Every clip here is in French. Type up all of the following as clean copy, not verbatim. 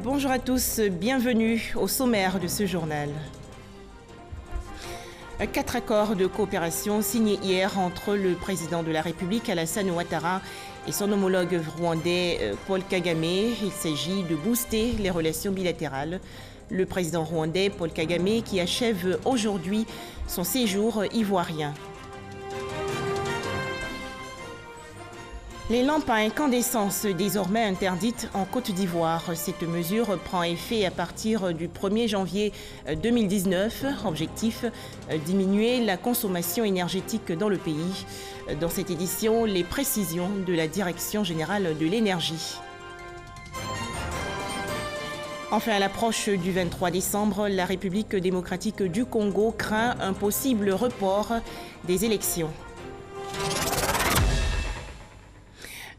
Bonjour à tous, bienvenue au sommaire de ce journal. 4 accords de coopération signés hier entre le président de la République Alassane Ouattara et son homologue rwandais Paul Kagame. Il s'agit de booster les relations bilatérales. Le président rwandais Paul Kagame qui achève aujourd'hui son séjour ivoirien. Les lampes à incandescence désormais interdites en Côte d'Ivoire. Cette mesure prend effet à partir du 1er janvier 2019. Objectif, diminuer la consommation énergétique dans le pays. Dans cette édition, les précisions de la Direction générale de l'énergie. Enfin, à l'approche du 23 décembre, la République démocratique du Congo craint un possible report des élections.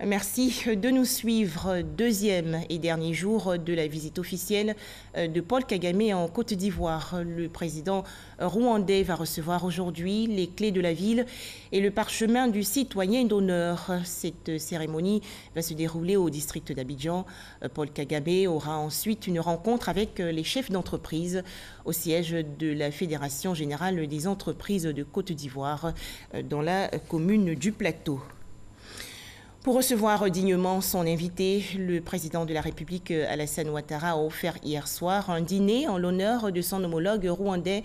Merci de nous suivre. Deuxième et dernier jour de la visite officielle de Paul Kagame en Côte d'Ivoire. Le président rwandais va recevoir aujourd'hui les clés de la ville et le parchemin du citoyen d'honneur. Cette cérémonie va se dérouler au district d'Abidjan. Paul Kagame aura ensuite une rencontre avec les chefs d'entreprise au siège de la Fédération générale des entreprises de Côte d'Ivoire dans la commune du Plateau. Pour recevoir dignement son invité, le président de la République Alassane Ouattara a offert hier soir un dîner en l'honneur de son homologue rwandais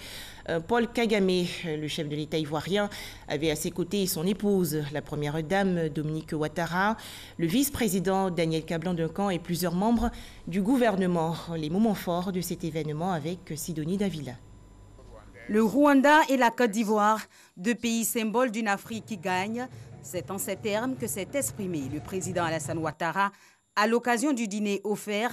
Paul Kagame. Le chef de l'État ivoirien avait à ses côtés son épouse, la première dame Dominique Ouattara, le vice-président Daniel Kablan-Duncan et plusieurs membres du gouvernement. Les moments forts de cet événement avec Sidonie Davila. Le Rwanda et la Côte d'Ivoire, deux pays symboles d'une Afrique qui gagne. C'est en ces termes que s'est exprimé le président Alassane Ouattara à l'occasion du dîner offert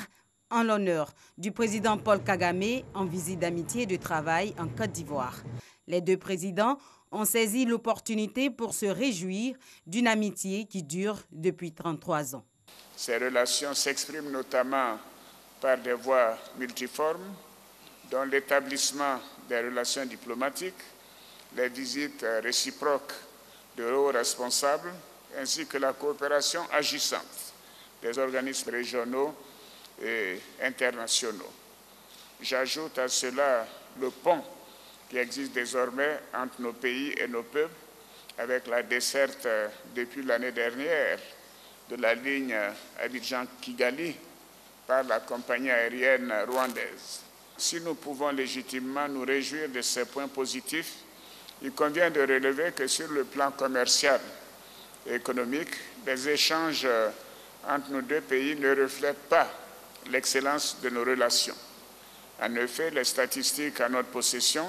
en l'honneur du président Paul Kagame en visite d'amitié et de travail en Côte d'Ivoire. Les deux présidents ont saisi l'opportunité pour se réjouir d'une amitié qui dure depuis 33 ans. Ces relations s'expriment notamment par des voies multiformes, dont l'établissement des relations diplomatiques, les visites réciproques de hauts responsables, ainsi que la coopération agissante des organismes régionaux et internationaux. J'ajoute à cela le pont qui existe désormais entre nos pays et nos peuples, avec la desserte depuis l'année dernière de la ligne Abidjan-Kigali par la compagnie aérienne rwandaise. Si nous pouvons légitimement nous réjouir de ces points positifs, il convient de relever que sur le plan commercial et économique, les échanges entre nos deux pays ne reflètent pas l'excellence de nos relations. En effet, les statistiques à notre possession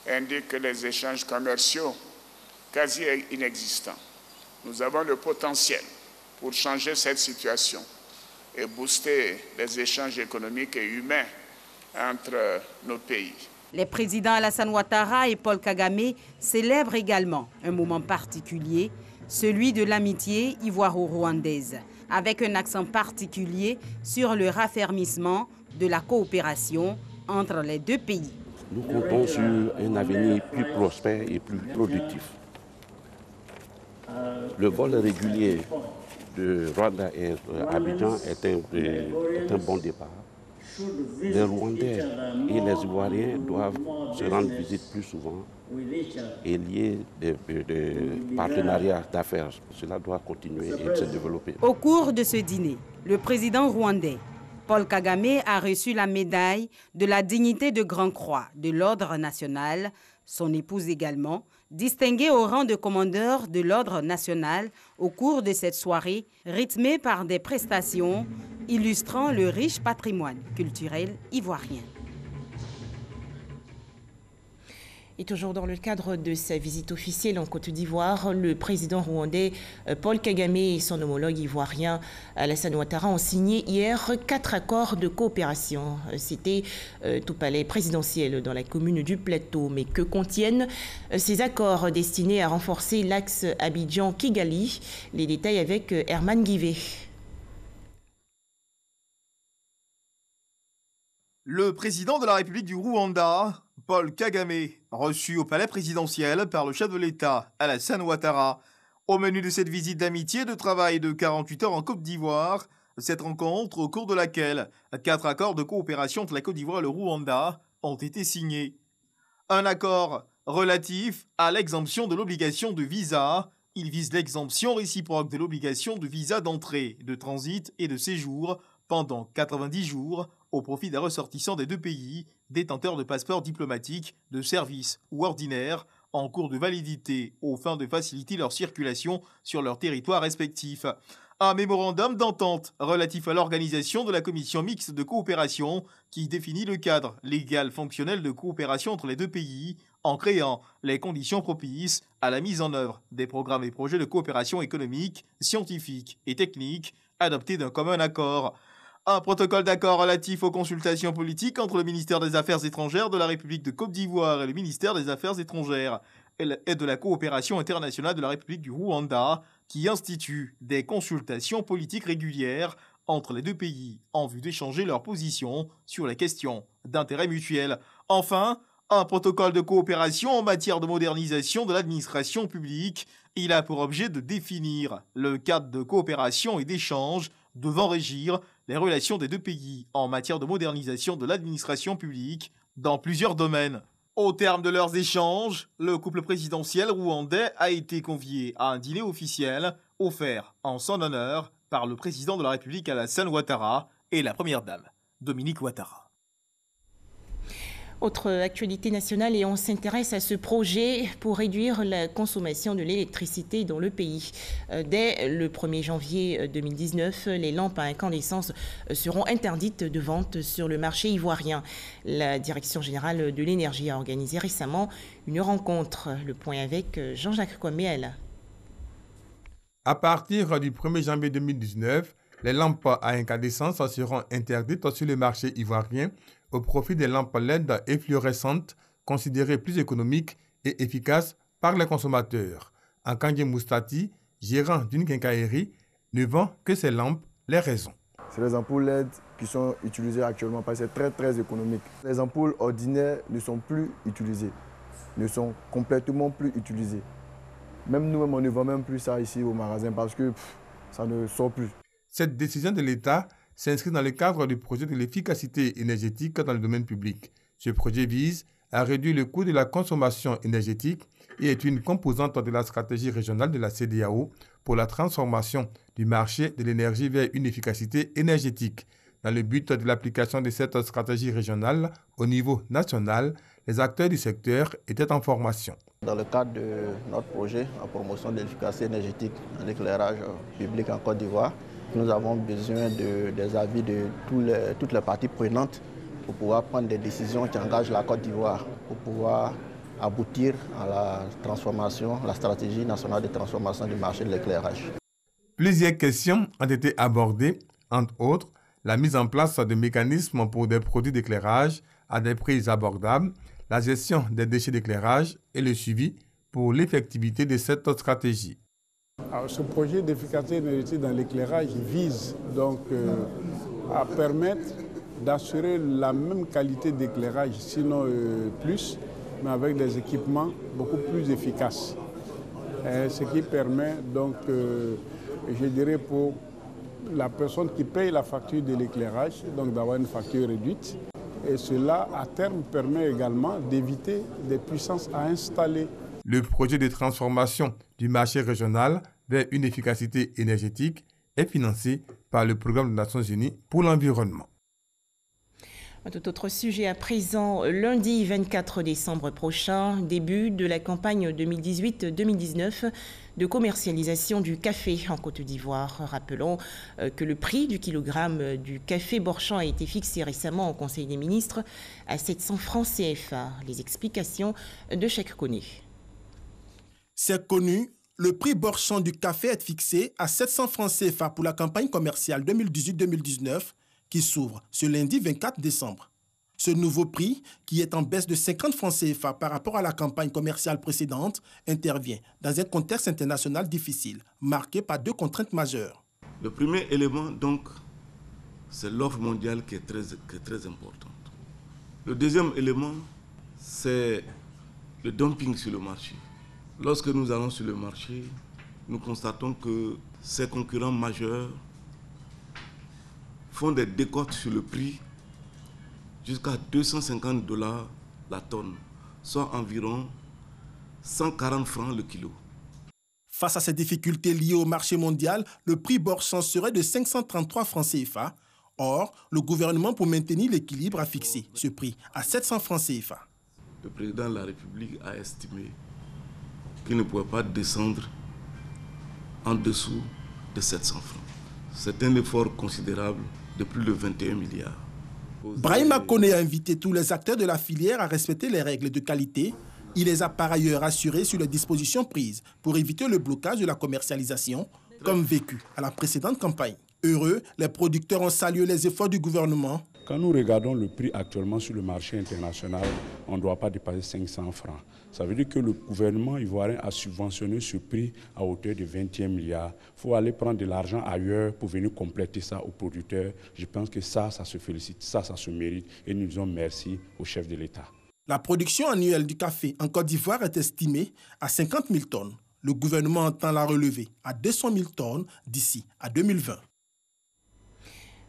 indiquent que les échanges commerciaux quasi inexistants. Nous avons le potentiel pour changer cette situation et booster les échanges économiques et humains entre nos pays. Les présidents Alassane Ouattara et Paul Kagame célèbrent également un moment particulier, celui de l'amitié ivoiro-rwandaise, avec un accent particulier sur le raffermissement de la coopération entre les deux pays. Nous comptons sur un avenir plus prospère et plus productif. Le vol régulier de Rwanda et Abidjan est un bon départ. Les Rwandais et les Ivoiriens doivent se rendre visite plus souvent et lier des partenariats d'affaires. Cela doit continuer et se développer. Au cours de ce dîner, le président rwandais Paul Kagame a reçu la médaille de la dignité de Grand Croix de l'Ordre national, son épouse également, distinguée au rang de commandeur de l'Ordre national au cours de cette soirée rythmée par des prestations illustrant le riche patrimoine culturel ivoirien. Et toujours dans le cadre de sa visite officielle en Côte d'Ivoire, le président rwandais Paul Kagame et son homologue ivoirien Alassane Ouattara ont signé hier 4 accords de coopération. C'était au palais présidentiel dans la commune du Plateau. Mais que contiennent ces accords destinés à renforcer l'axe Abidjan-Kigali? Les détails avec Herman Guivet. Le président de la République du Rwanda, Paul Kagame, reçu au palais présidentiel par le chef de l'État, Alassane Ouattara. Au menu de cette visite d'amitié et de travail de 48 heures en Côte d'Ivoire, Cette rencontre, au cours de laquelle 4 accords de coopération entre la Côte d'Ivoire et le Rwanda ont été signés. Un accord relatif à l'exemption de l'obligation de visa. Il vise l'exemption réciproque de l'obligation de visa d'entrée, de transit et de séjour pendant 90 jours au profit des ressortissants des deux pays, détenteurs de passeports diplomatiques, de service ou ordinaires, en cours de validité, aux fins de faciliter leur circulation sur leur territoire respectif. Un mémorandum d'entente relatif à l'organisation de la commission mixte de coopération qui définit le cadre légal fonctionnel de coopération entre les deux pays en créant les conditions propices à la mise en œuvre des programmes et projets de coopération économique, scientifique et technique adoptés d'un commun accord. Un protocole d'accord relatif aux consultations politiques entre le ministère des Affaires étrangères de la République de Côte d'Ivoire et le ministère des Affaires étrangères et de la coopération internationale de la République du Rwanda qui institue des consultations politiques régulières entre les deux pays en vue d'échanger leurs positions sur les questions d'intérêt mutuel. Enfin, un protocole de coopération en matière de modernisation de l'administration publique. Il a pour objet de définir le cadre de coopération et d'échange devant régir les relations des deux pays en matière de modernisation de l'administration publique dans plusieurs domaines. Au terme de leurs échanges, le couple présidentiel rwandais a été convié à un dîner officiel offert en son honneur par le président de la République Alassane Ouattara et la première dame, Dominique Ouattara. Autre actualité nationale et on s'intéresse à ce projet pour réduire la consommation de l'électricité dans le pays. Dès le 1er janvier 2019, les lampes à incandescence seront interdites de vente sur le marché ivoirien. La Direction générale de l'énergie a organisé récemment une rencontre. Le point avec Jean-Jacques Kouamiel. À partir du 1er janvier 2019, les lampes à incandescence seront interdites sur le marché ivoirien au profit des lampes LED et fluorescentes considérées plus économiques et efficaces par les consommateurs. Ankandje Moustati, gérant d'une quincaillerie, ne vend que ces lampes. Les raisons. C'est les ampoules LED qui sont utilisées actuellement parce que c'est très économique. Les ampoules ordinaires ne sont plus utilisées, ne sont complètement plus utilisées. Même nous-mêmes, on ne vend même plus ça ici au magasin parce que ça ne sort plus. Cette décision de l'État s'inscrit dans le cadre du projet de l'efficacité énergétique dans le domaine public. Ce projet vise à réduire le coût de la consommation énergétique et est une composante de la stratégie régionale de la CEDEAO pour la transformation du marché de l'énergie vers une efficacité énergétique. Dans le but de l'application de cette stratégie régionale au niveau national, les acteurs du secteur étaient en formation. Dans le cadre de notre projet en promotion de l'efficacité énergétique en éclairage public en Côte d'Ivoire, nous avons besoin des avis de toutes les parties prenantes pour pouvoir prendre des décisions qui engagent la Côte d'Ivoire, pour pouvoir aboutir à la transformation, la stratégie nationale de transformation du marché de l'éclairage. Plusieurs questions ont été abordées, entre autres la mise en place de mécanismes pour des produits d'éclairage à des prix abordables, la gestion des déchets d'éclairage et le suivi pour l'effectivité de cette stratégie. Alors, ce projet d'efficacité énergétique dans l'éclairage vise donc à permettre d'assurer la même qualité d'éclairage, sinon plus, mais avec des équipements beaucoup plus efficaces. Ce qui permet donc, je dirais, pour la personne qui paye la facture de l'éclairage, donc d'avoir une facture réduite. Et cela, à terme, permet également d'éviter des puissances à installer. Le projet de transformation du marché régional vers une efficacité énergétique est financé par le Programme des Nations Unies pour l'environnement. Un tout autre sujet à présent. Lundi 24 décembre prochain, début de la campagne 2018-2019 de commercialisation du café en Côte d'Ivoire. Rappelons que le prix du kilogramme du café Borchamp a été fixé récemment au Conseil des ministres à 700 francs CFA. Les explications de Cheikh Koné. C'est connu, le prix Borchamp du café est fixé à 700 francs CFA pour la campagne commerciale 2018-2019 qui s'ouvre ce lundi 24 décembre. Ce nouveau prix, qui est en baisse de 50 francs CFA par rapport à la campagne commerciale précédente, intervient dans un contexte international difficile, marqué par deux contraintes majeures. Le premier élément, donc, c'est l'offre mondiale qui est très importante. Le deuxième élément, c'est le dumping sur le marché. Lorsque nous allons sur le marché, nous constatons que ces concurrents majeurs font des décotes sur le prix jusqu'à $250 la tonne, soit environ 140 francs le kilo. Face à ces difficultés liées au marché mondial, le prix Borchamp serait de 533 francs CFA. Or, le gouvernement, pour maintenir l'équilibre, a fixé ce prix à 700 francs CFA. Le président de la République a estimé qu'il ne pouvait pas descendre en dessous de 700 francs. C'est un effort considérable de plus de 21 milliards. Brahima Koné a invité tous les acteurs de la filière à respecter les règles de qualité. Il les a par ailleurs assurés sur les dispositions prises pour éviter le blocage de la commercialisation, comme vécu à la précédente campagne. Heureux, les producteurs ont salué les efforts du gouvernement. Quand nous regardons le prix actuellement sur le marché international, on ne doit pas dépasser 500 francs. Ça veut dire que le gouvernement ivoirien a subventionné ce prix à hauteur de 21 milliards. Il faut aller prendre de l'argent ailleurs pour venir compléter ça aux producteurs. Je pense que ça se félicite, ça se mérite. Et nous disons merci au chef de l'État. La production annuelle du café en Côte d'Ivoire est estimée à 50 000 tonnes. Le gouvernement entend la relever à 200 000 tonnes d'ici à 2020.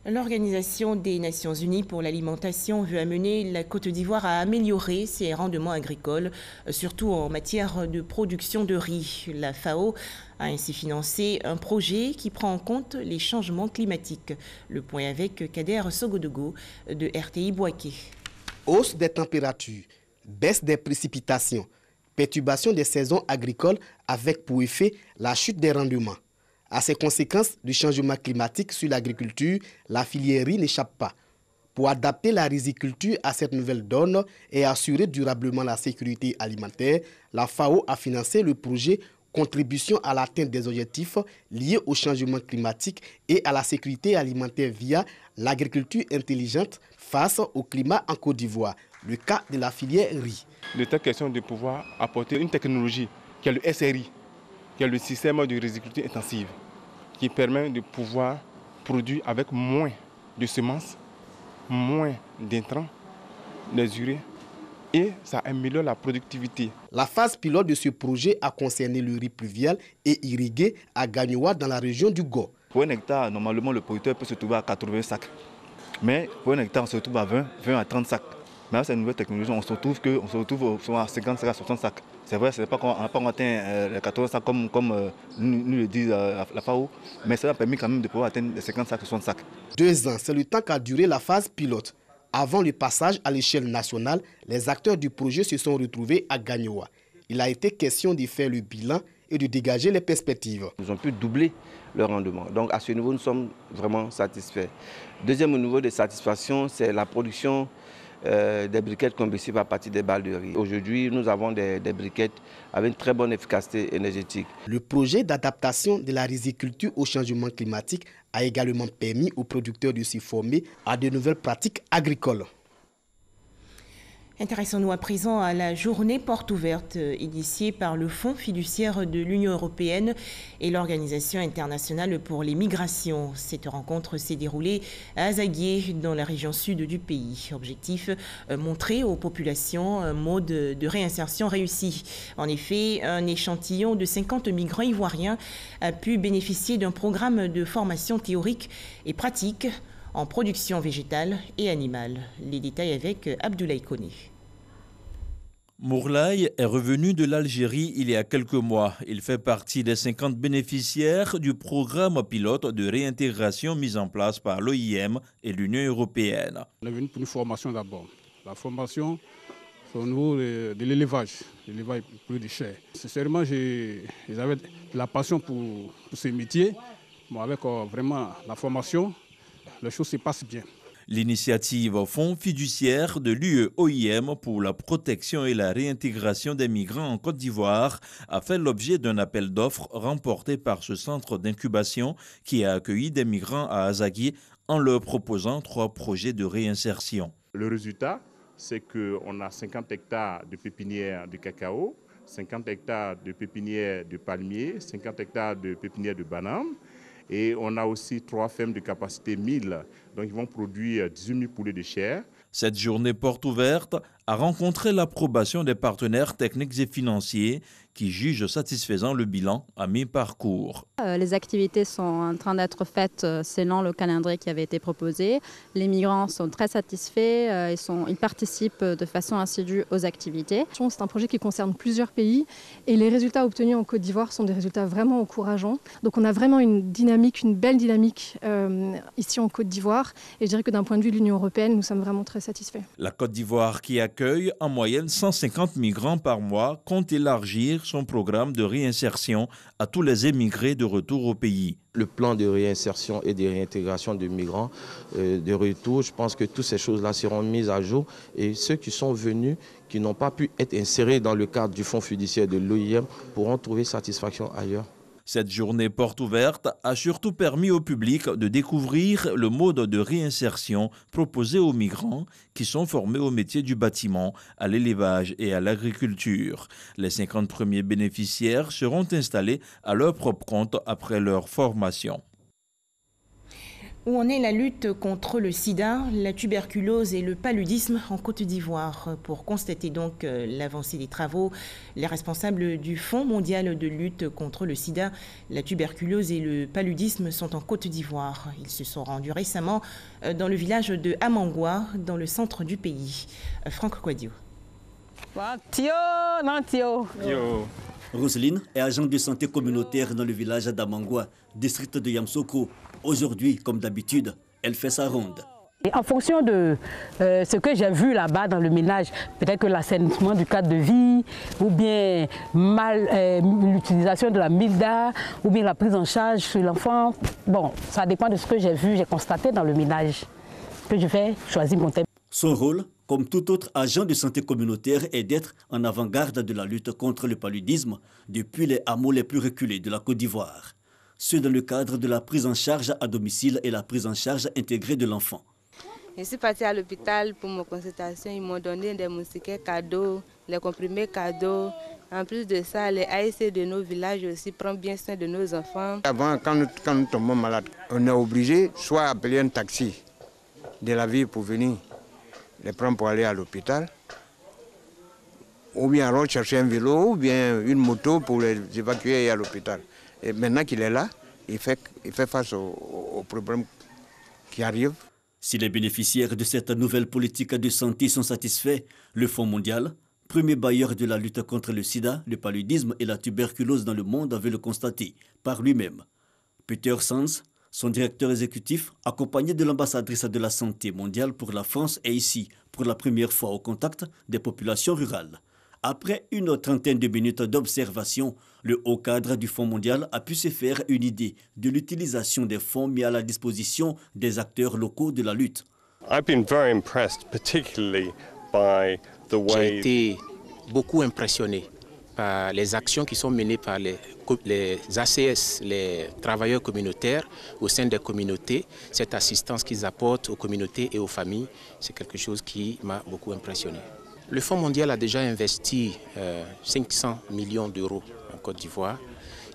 L'Organisation des Nations Unies pour l'alimentation veut amener la Côte d'Ivoire à améliorer ses rendements agricoles, surtout en matière de production de riz. La FAO a ainsi financé un projet qui prend en compte les changements climatiques. Le point avec Kader Sogodogo de RTI Boaké. Hausse des températures, baisse des précipitations, perturbation des saisons agricoles avec pour effet la chute des rendements. À ces conséquences du changement climatique sur l'agriculture, la filière riz n'échappe pas. Pour adapter la riziculture à cette nouvelle donne et assurer durablement la sécurité alimentaire, la FAO a financé le projet Contribution à l'atteinte des objectifs liés au changement climatique et à la sécurité alimentaire via l'agriculture intelligente face au climat en Côte d'Ivoire, le cas de la filière riz. Il était question de pouvoir apporter une technologie qui est le SRI, qui est le système de riziculture intensive, qui permet de pouvoir produire avec moins de semences, moins d'intrants, des urées, et ça améliore la productivité. La phase pilote de ce projet a concerné le riz pluvial et irrigué à Gagnoa dans la région du Go. Pour un hectare, normalement, le producteur peut se trouver à 80 sacs. Mais pour un hectare, on se retrouve à 20 à 30 sacs. Mais avec cette nouvelle technologie, on se retrouve à 50 sacs à 60 sacs. C'est vrai, ce n'est pas qu'on n'a pas atteint les 80 sacs comme nous le dit la FAO, mais ça a permis quand même de pouvoir atteindre les 50 sacs, 60 sacs. 2 ans, c'est le temps qu'a duré la phase pilote. Avant le passage à l'échelle nationale, les acteurs du projet se sont retrouvés à Gagnoa. Il a été question de faire le bilan et de dégager les perspectives. Ils ont pu doubler leur rendement. Donc à ce niveau, nous sommes vraiment satisfaits. Deuxième niveau de satisfaction, c'est la production des briquettes combustibles à partir des balles de riz. Aujourd'hui, nous avons des briquettes avec une très bonne efficacité énergétique. Le projet d'adaptation de la riziculture au changement climatique a également permis aux producteurs de se former à de nouvelles pratiques agricoles. Intéressons-nous à présent à la journée porte ouverte initiée par le Fonds fiduciaire de l'Union européenne et l'Organisation internationale pour les migrations. Cette rencontre s'est déroulée à Azaguié, dans la région sud du pays. Objectif, montrer aux populations un mode de réinsertion réussi. En effet, un échantillon de 50 migrants ivoiriens a pu bénéficier d'un programme de formation théorique et pratique en production végétale et animale. Les détails avec Abdoulaye Koné. Mourlaï est revenu de l'Algérie il y a quelques mois. Il fait partie des 50 bénéficiaires du programme pilote de réintégration mis en place par l'OIM et l'Union européenne. On est venu pour une formation d'abord. La formation, c'est au niveau de l'élevage plus de chair. Sincèrement, j'avais de la passion pour ce métier. Bon, avec vraiment la formation, les choses se passent bien. L'initiative Fonds fiduciaire de l'UE-OIM pour la protection et la réintégration des migrants en Côte d'Ivoire a fait l'objet d'un appel d'offres remporté par ce centre d'incubation qui a accueilli des migrants à Azaguié en leur proposant 3 projets de réinsertion. Le résultat, c'est qu'on a 50 hectares de pépinières de cacao, 50 hectares de pépinières de palmiers, 50 hectares de pépinières de bananes. Et on a aussi 3 fermes de capacité 1000, donc ils vont produire 18 000 poulets de chair. Cette journée porte ouverte a rencontré l'approbation des partenaires techniques et financiers qui jugent satisfaisant le bilan à mi-parcours. Les activités sont en train d'être faites selon le calendrier qui avait été proposé. Les migrants sont très satisfaits, ils participent de façon assidue aux activités. C'est un projet qui concerne plusieurs pays et les résultats obtenus en Côte d'Ivoire sont des résultats vraiment encourageants. Donc on a vraiment une belle dynamique ici en Côte d'Ivoire et je dirais que d'un point de vue de l'Union européenne, nous sommes vraiment très satisfaits. La Côte d'Ivoire, qui accueille en moyenne 150 migrants par mois, compte élargir son programme de réinsertion à tous les émigrés de retour au pays. Le plan de réinsertion et de réintégration de migrants de retour, je pense que toutes ces choses-là seront mises à jour et ceux qui sont venus, qui n'ont pas pu être insérés dans le cadre du fonds fiduciaire de l'OIM pourront trouver satisfaction ailleurs. Cette journée porte ouverte a surtout permis au public de découvrir le mode de réinsertion proposé aux migrants qui sont formés au métier du bâtiment, à l'élevage et à l'agriculture. Les 50 premiers bénéficiaires seront installés à leur propre compte après leur formation. Où en est la lutte contre le sida, la tuberculose et le paludisme en Côte d'Ivoire? Pour constater donc l'avancée des travaux, les responsables du Fonds mondial de lutte contre le sida, la tuberculose et le paludisme sont en Côte d'Ivoire. Ils se sont rendus récemment dans le village de Amangwa, dans le centre du pays. Franck Kouadio. Roselyne est agente de santé communautaire dans le village d'Amangwa, district de Yamsoko. Aujourd'hui, comme d'habitude, elle fait sa ronde. Et en fonction de ce que j'ai vu là-bas dans le ménage, peut-être que l'assainissement du cadre de vie, ou bien l'utilisation de la milda, ou bien la prise en charge sur l'enfant, bon, ça dépend de ce que j'ai vu, j'ai constaté dans le ménage, que je vais choisir mon thème. Son rôle, comme tout autre agent de santé communautaire, est d'être en avant-garde de la lutte contre le paludisme depuis les hameaux les plus reculés de la Côte d'Ivoire. Ceux dans le cadre de la prise en charge à domicile et la prise en charge intégrée de l'enfant. Je suis partie à l'hôpital pour ma consultation. Ils m'ont donné des moustiquaires cadeaux, les comprimés cadeaux. En plus de ça, les AIC de nos villages aussi prennent bien soin de nos enfants. Avant, quand nous tombons malades, on est obligé soit d'appeler un taxi de la ville pour venir les prendre pour aller à l'hôpital, ou bien alors chercher un vélo, ou bien une moto pour les évacuer à l'hôpital. Et maintenant qu'il est là, il fait face aux problèmes qui arrivent. Si les bénéficiaires de cette nouvelle politique de santé sont satisfaits, le Fonds mondial, premier bailleur de la lutte contre le sida, le paludisme et la tuberculose dans le monde, avait le constaté par lui-même. Peter Sands, son directeur exécutif, accompagné de l'ambassadrice de la santé mondiale pour la France, est ici pour la première fois au contact des populations rurales. Après une trentaine de minutes d'observation, le haut cadre du Fonds mondial a pu se faire une idée de l'utilisation des fonds mis à la disposition des acteurs locaux de la lutte. J'ai été beaucoup impressionné par les actions qui sont menées par les ACS, les travailleurs communautaires au sein des communautés. Cette assistance qu'ils apportent aux communautés et aux familles, c'est quelque chose qui m'a beaucoup impressionné. Le Fonds mondial a déjà investi 500 millions d'euros en Côte d'Ivoire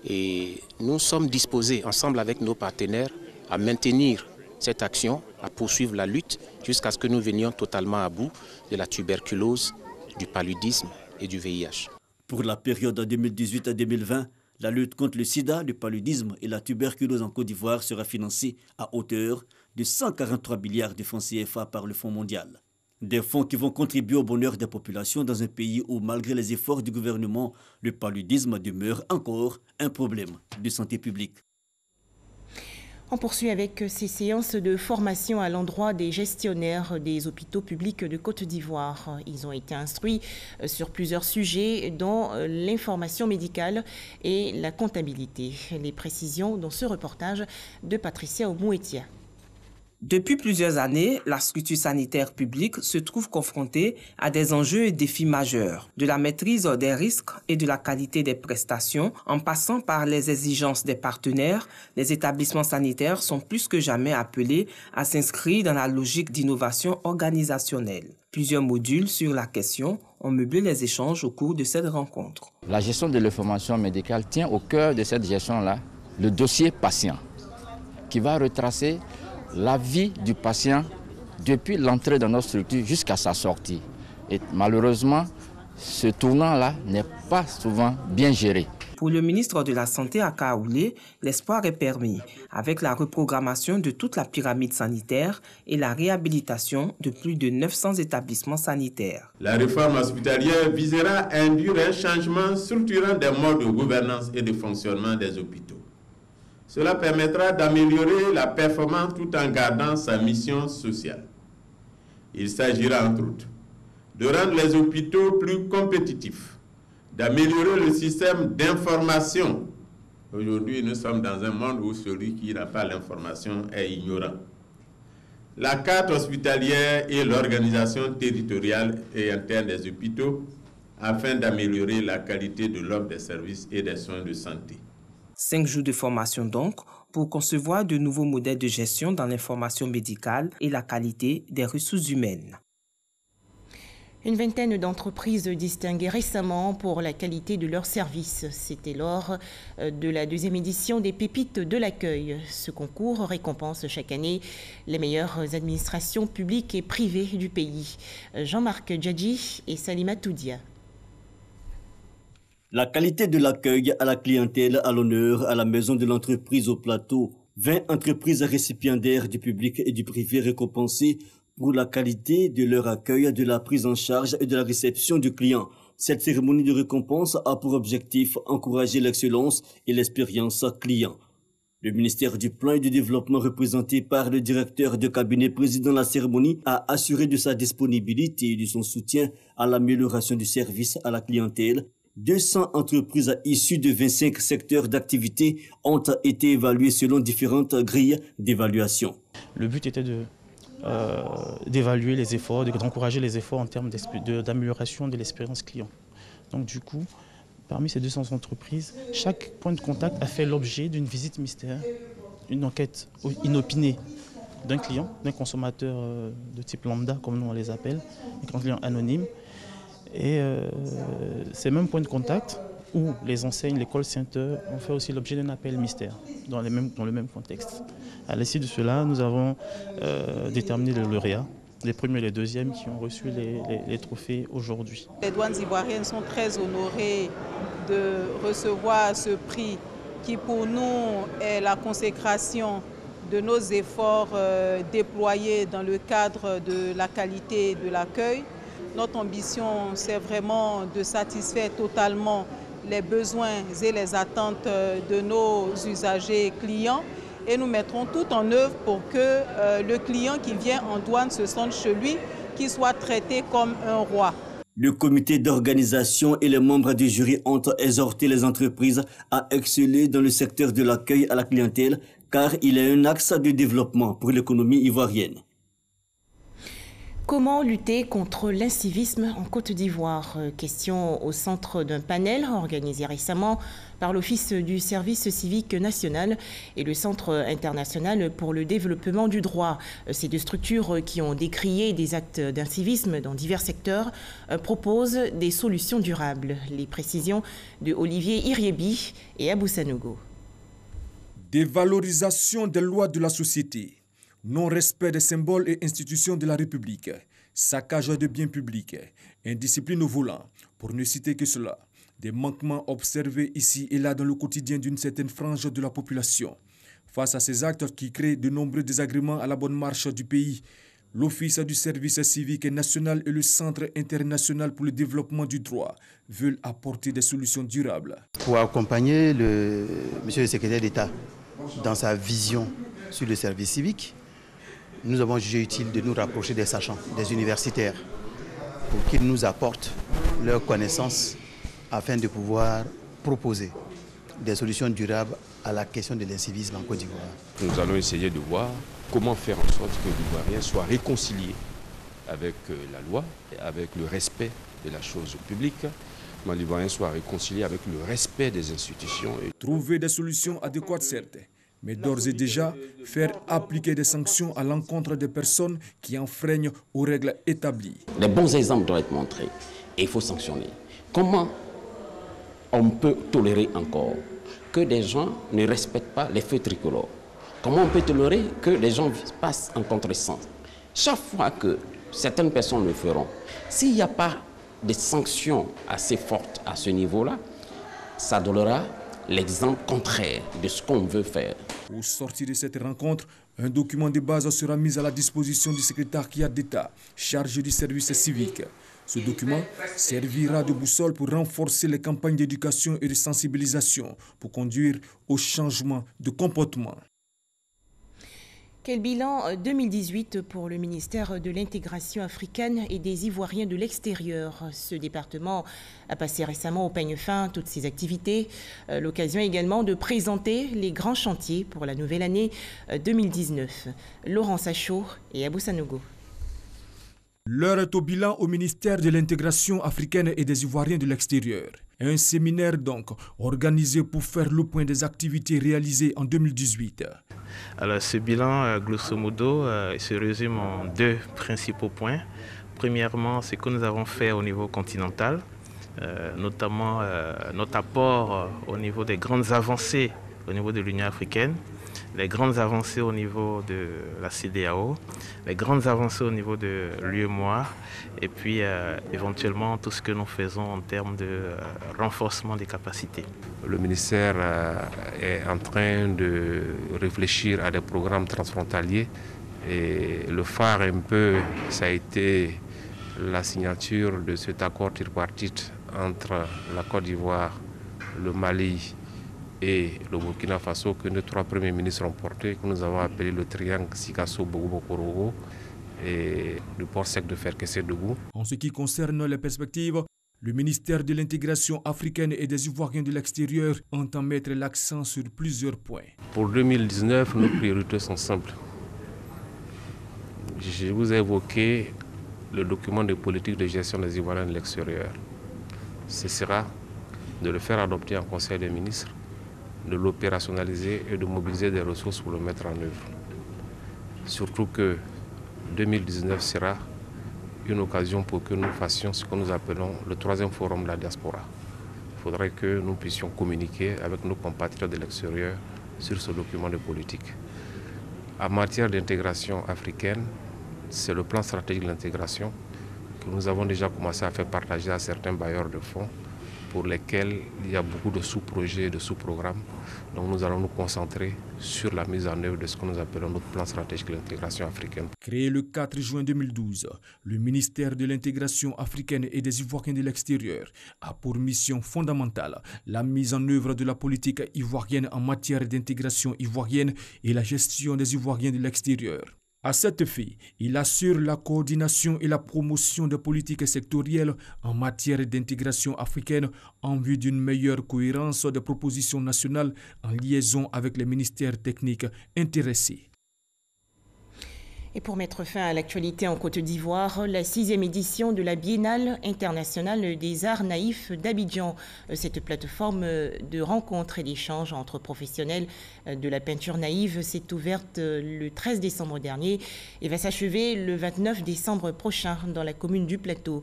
et nous sommes disposés, ensemble avec nos partenaires, à maintenir cette action, à poursuivre la lutte jusqu'à ce que nous venions totalement à bout de la tuberculose, du paludisme et du VIH. Pour la période 2018 à 2020, la lutte contre le sida, le paludisme et la tuberculose en Côte d'Ivoire sera financée à hauteur de 143 milliards de francs CFA par le Fonds mondial. Des fonds qui vont contribuer au bonheur des populations dans un pays où, malgré les efforts du gouvernement, le paludisme demeure encore un problème de santé publique. On poursuit avec ces séances de formation à l'endroit des gestionnaires des hôpitaux publics de Côte d'Ivoire. Ils ont été instruits sur plusieurs sujets, dont l'information médicale et la comptabilité. Les précisions dans ce reportage de Patricia Omouetia. Depuis plusieurs années, la structure sanitaire publique se trouve confrontée à des enjeux et défis majeurs, de la maîtrise des risques et de la qualité des prestations, en passant par les exigences des partenaires. Les établissements sanitaires sont plus que jamais appelés à s'inscrire dans la logique d'innovation organisationnelle. Plusieurs modules sur la question ont meublé les échanges au cours de cette rencontre. La gestion de l'information médicale tient au cœur de cette gestion-là le dossier patient, qui va retracer la vie du patient depuis l'entrée dans notre structure jusqu'à sa sortie. Et malheureusement, ce tournant-là n'est pas souvent bien géré. Pour le ministre de la Santé à Kaoulé, l'espoir est permis avec la reprogrammation de toute la pyramide sanitaire et la réhabilitation de plus de 900 établissements sanitaires. La réforme hospitalière visera à induire un changement structurant des modes de gouvernance et de fonctionnement des hôpitaux. Cela permettra d'améliorer la performance tout en gardant sa mission sociale. Il s'agira entre autres de rendre les hôpitaux plus compétitifs, d'améliorer le système d'information. Aujourd'hui, nous sommes dans un monde où celui qui n'a pas l'information est ignorant. La carte hospitalière et l'organisation territoriale et interne des hôpitaux afin d'améliorer la qualité de l'offre des services et des soins de santé. 5 jours de formation donc pour concevoir de nouveaux modèles de gestion dans l'information médicale et la qualité des ressources humaines. Une vingtaine d'entreprises distinguées récemment pour la qualité de leurs services. C'était lors de la 2e édition des Pépites de l'accueil. Ce concours récompense chaque année les meilleures administrations publiques et privées du pays. Jean-Marc Djadji et Salima Toudia. La qualité de l'accueil à la clientèle à l'honneur à la maison de l'entreprise au plateau. 20 entreprises récipiendaires du public et du privé récompensées pour la qualité de leur accueil, de la prise en charge et de la réception du client. Cette cérémonie de récompense a pour objectif encourager l'excellence et l'expérience client. Le ministère du Plan et du Développement, représenté par le directeur de cabinet président de la cérémonie, a assuré de sa disponibilité et de son soutien à l'amélioration du service à la clientèle. 200 entreprises issues de 25 secteurs d'activité ont été évaluées selon différentes grilles d'évaluation. Le but était d'évaluer les efforts, d'encourager les efforts en termes d'amélioration de l'expérience client. Donc du coup, parmi ces 200 entreprises, chaque point de contact a fait l'objet d'une visite mystère, une enquête inopinée d'un client, d'un consommateur de type lambda, comme nous on les appelle, un client anonyme. Et ces mêmes points de contact, où les enseignes, les call centers ont fait aussi l'objet d'un appel mystère dans le même contexte. À l'issue de cela, nous avons déterminé les lauréats, les premiers et les deuxièmes qui ont reçu les trophées aujourd'hui. Les douanes ivoiriennes sont très honorées de recevoir ce prix qui pour nous est la consécration de nos efforts déployés dans le cadre de la qualité de l'accueil. Notre ambition, c'est vraiment de satisfaire totalement les besoins et les attentes de nos usagers clients et nous mettrons tout en œuvre pour que le client qui vient en douane se sente chez lui, qu'il soit traité comme un roi. Le comité d'organisation et les membres du jury ont exhorté les entreprises à exceller dans le secteur de l'accueil à la clientèle car il est un axe de développement pour l'économie ivoirienne. Comment lutter contre l'incivisme en Côte d'Ivoire? Question au centre d'un panel organisé récemment par l'Office du service civique national et le Centre international pour le développement du droit. Ces deux structures qui ont décrié des actes d'incivisme dans divers secteurs proposent des solutions durables. Les précisions de Olivier Iriebi et Abou Sanogo. Dévalorisation des lois de la société. Non-respect des symboles et institutions de la République, saccage de biens publics, indiscipline au volant, pour ne citer que cela. Des manquements observés ici et là dans le quotidien d'une certaine frange de la population. Face à ces actes qui créent de nombreux désagréments à la bonne marche du pays, l'Office du service civique national et le Centre international pour le développement du droit veulent apporter des solutions durables. Pour accompagner monsieur le secrétaire d'État dans sa vision sur le service civique, nous avons jugé utile de nous rapprocher des sachants, des universitaires, pour qu'ils nous apportent leurs connaissances afin de pouvoir proposer des solutions durables à la question de l'incivisme en Côte d'Ivoire. Nous allons essayer de voir comment faire en sorte que l'Ivoirien soit réconcilié avec la loi, avec le respect de la chose publique, que l'Ivoirien soit réconcilié avec le respect des institutions. Trouver des solutions adéquates, certes, mais d'ores et déjà faire appliquer des sanctions à l'encontre des personnes qui enfreignent aux règles établies. Les bons exemples doivent être montrés et il faut sanctionner. Comment on peut tolérer encore que des gens ne respectent pas les feux tricolores? Comment on peut tolérer que les gens passent en contresens? Chaque fois que certaines personnes le feront, s'il n'y a pas des sanctions assez fortes à ce niveau-là, ça donnera l'exemple contraire de ce qu'on veut faire. Au sortir de cette rencontre, un document de base sera mis à la disposition du secrétariat d'État chargé du service civique. Ce document servira de boussole pour renforcer les campagnes d'éducation et de sensibilisation pour conduire au changement de comportement. Quel bilan 2018 pour le ministère de l'Intégration africaine et des Ivoiriens de l'extérieur? Ce département a passé récemment au peigne fin toutes ses activités. L'occasion également de présenter les grands chantiers pour la nouvelle année 2019. Laurent Sachaud et Abou Sanogo. L'heure est au bilan au ministère de l'Intégration africaine et des Ivoiriens de l'extérieur. Un séminaire donc organisé pour faire le point des activités réalisées en 2018. Alors ce bilan, grosso modo, se résume en deux principaux points. Premièrement, ce que nous avons fait au niveau continental, notamment notre apport au niveau des grandes avancées au niveau de l'Union africaine, les grandes avancées au niveau de la CEDEAO, les grandes avancées au niveau de l'UEMOA et puis éventuellement tout ce que nous faisons en termes de renforcement des capacités. Le ministère est en train de réfléchir à des programmes transfrontaliers et le phare un peu, ça a été la signature de cet accord tripartite entre la Côte d'Ivoire, le Mali et le Burkina Faso que nos trois premiers ministres ont porté, que nous avons appelé le triangle Sikasso-Bogobo-Korogo et le port sec de Ferkessé-Debout. En ce qui concerne les perspectives, le ministère de l'Intégration africaine et des Ivoiriens de l'extérieur entend mettre l'accent sur plusieurs points. Pour 2019, nos priorités sont simples. Je vous ai évoqué le document de politique de gestion des Ivoiriens de l'extérieur. Ce sera de le faire adopter en Conseil des ministres, de l'opérationnaliser et de mobiliser des ressources pour le mettre en œuvre. Surtout que 2019 sera une occasion pour que nous fassions ce que nous appelons le troisième forum de la diaspora. Il faudrait que nous puissions communiquer avec nos compatriotes de l'extérieur sur ce document de politique. En matière d'intégration africaine, c'est le plan stratégique de l'intégration que nous avons déjà commencé à faire partager à certains bailleurs de fonds pour lesquels il y a beaucoup de sous-projets et de sous-programmes. Donc nous allons nous concentrer sur la mise en œuvre de ce que nous appelons notre plan stratégique de l'intégration africaine. Créé le 4 juin 2012, le ministère de l'Intégration africaine et des Ivoiriens de l'extérieur a pour mission fondamentale la mise en œuvre de la politique ivoirienne en matière d'intégration ivoirienne et la gestion des Ivoiriens de l'extérieur. À cette fin, il assure la coordination et la promotion des politiques sectorielles en matière d'intégration africaine en vue d'une meilleure cohérence des propositions nationales en liaison avec les ministères techniques intéressés. Et pour mettre fin à l'actualité en Côte d'Ivoire, la 6e édition de la Biennale internationale des arts naïfs d'Abidjan. Cette plateforme de rencontres et d'échanges entre professionnels de la peinture naïve s'est ouverte le 13 décembre dernier et va s'achever le 29 décembre prochain dans la commune du Plateau.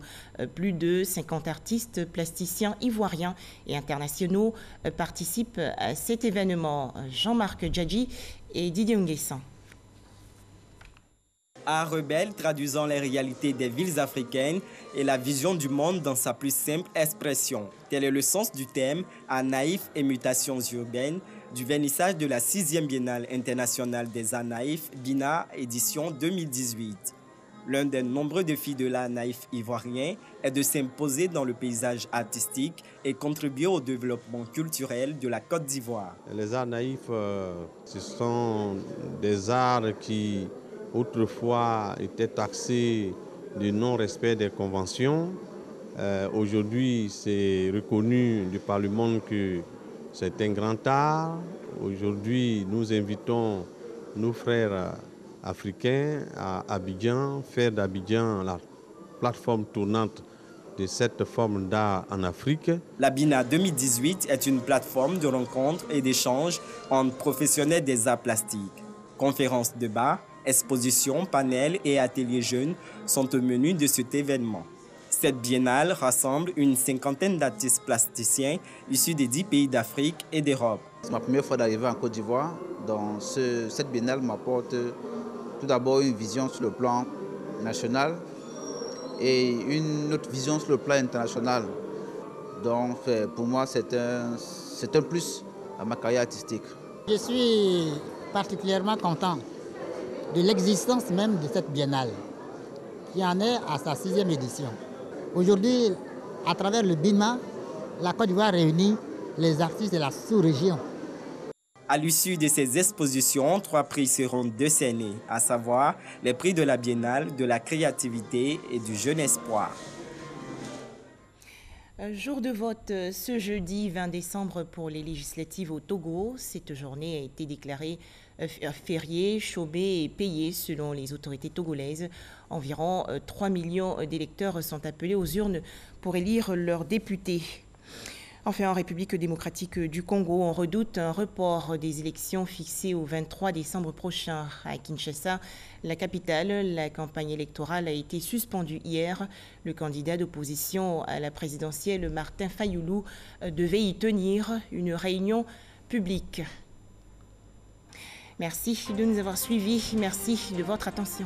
Plus de 50 artistes, plasticiens ivoiriens et internationaux participent à cet événement. Jean-Marc Djadji et Didier Nguessan. Art rebelle traduisant les réalités des villes africaines et la vision du monde dans sa plus simple expression. Tel est le sens du thème « Art naïf et mutations urbaines » du vernissage de la 6e Biennale internationale des arts naïfs, BINA, édition 2018. L'un des nombreux défis de l'art naïf ivoirien est de s'imposer dans le paysage artistique et contribuer au développement culturel de la Côte d'Ivoire. Les arts naïfs, ce sont des arts qui autrefois était taxé de non-respect des conventions. Aujourd'hui, c'est reconnu par le monde que c'est un grand art. Aujourd'hui, nous invitons nos frères africains à Abidjan, faire d'Abidjan la plateforme tournante de cette forme d'art en Afrique. La BINA 2018 est une plateforme de rencontres et d'échanges entre professionnels des arts plastiques. Conférences, débats, expositions, panels et ateliers jeunes sont au menu de cet événement. Cette biennale rassemble une cinquantaine d'artistes plasticiens issus des 10 pays d'Afrique et d'Europe. C'est ma première fois d'arriver en Côte d'Ivoire. Donc cette biennale m'apporte tout d'abord une vision sur le plan national et une autre vision sur le plan international. Donc pour moi, c'est un plus à ma carrière artistique. Je suis particulièrement content de l'existence même de cette biennale, qui en est à sa 6e édition. Aujourd'hui, à travers le BINMA, la Côte d'Ivoire réunit les artistes de la sous-région. À l'issue de ces expositions, 3 prix seront décernés, à savoir les prix de la Biennale, de la créativité et du jeune espoir. Jour de vote ce jeudi 20 décembre pour les législatives au Togo. Cette journée a été déclarée fériée, chômée et payée selon les autorités togolaises. Environ 3 millions d'électeurs sont appelés aux urnes pour élire leurs députés. Enfin, en République démocratique du Congo, on redoute un report des élections fixées au 23 décembre prochain. À Kinshasa, la capitale, la campagne électorale a été suspendue hier. Le candidat d'opposition à la présidentielle, Martin Fayoulou, devait y tenir une réunion publique. Merci de nous avoir suivis. Merci de votre attention.